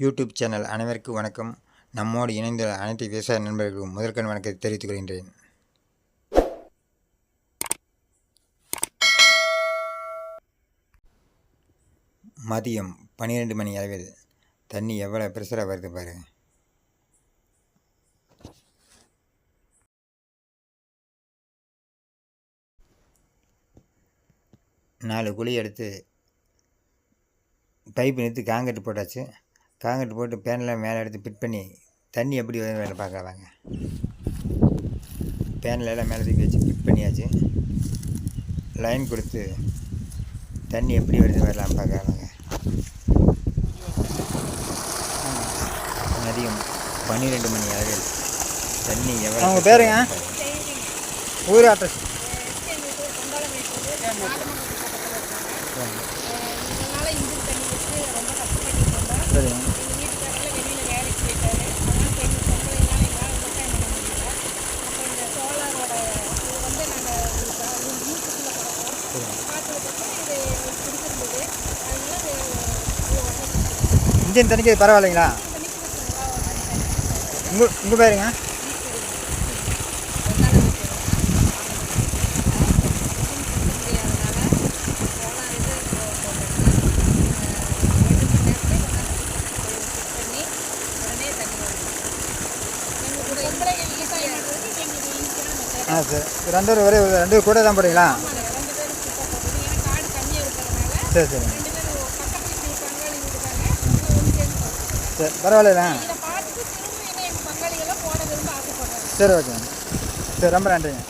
YouTube channel அனைவருக்கும் வணக்கம். நம்மோடு இணைந்துள்ள அனைத்து விவசாய நண்பர்களுக்கும் முதற்கண் வணக்கத்தை தெரிவித்துக் கொள்கின்றேன். மதியம் 12 மணி அளவில் தண்ணி எவ்வளோ ப்ரெஷராக வருது பாரு. நாலு குழி எடுத்து பைப்பு நிறுத்தி காங்கிரீட் போட்டாச்சு. காங்கிரீட் போட்டு பேனெலாம் மேலே எடுத்து ஃபிட் பண்ணி தண்ணி எப்படி வருது வேலை பார்க்கலாங்க. பேனில் எல்லாம் மேலே தூக்கி வச்சு ஃபிட் பண்ணியாச்சு. லைன் கொடுத்து தண்ணி எப்படி வருது வரலாம் பார்க்கலாங்க. மதியம் 12 மணி அளவில் தண்ணி எவ்வளோ. அவங்க பேருங்க ஊர் அட்ரஸ். சரிங்க. இன்ஜின் தண்ணிக்கு பரவாயில்லைங்களா? உங்கள் பேருங்க? சரி, ரெண்டு பேரும் ஒரே ரெண்டு பேர் கூட தான் போகிறீங்களா? சரி சரி சரி, பரவாயில்ல. சரி ஓகே, சரி, ரொம்ப நன்றிங்க.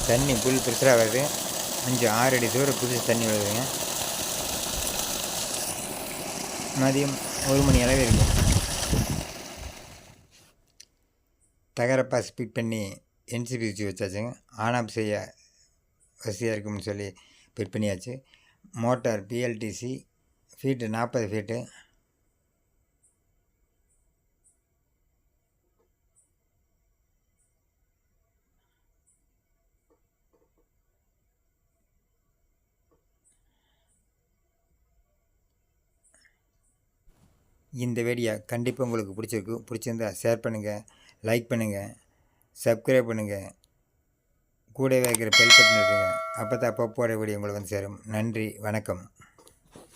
தண்ணி புல் ப்ரெஷராக வருது. 5-6 அடி தூரம் புதுசு தண்ணி வருதுங்க. மதியம் 1 மணி அளவு இருக்குது. தகரப்பா ஸ்பீட் பண்ணி என்சிபிசி வச்சாச்சுங்க. ஆன் ஆஃப் செய்ய வசதியாக இருக்கும்னு சொல்லி ஃபிட் பண்ணியாச்சு. Motor BLDC feet 40 feet. இந்த வீடியோ கண்டிப்பாக உங்களுக்கு பிடிச்சிருந்தா ஷேர் பண்ணுங்கள், லைக் பண்ணுங்கள், சப்ஸ்கிரைப் பண்ணுங்கள், கூடவே இருக்கிற பெல் பட்டன் இருக்குங்க. அப்போ தான் அப்போ போட வீடியோ உங்களுக்கு வந்து சேரும். நன்றி, வணக்கம்.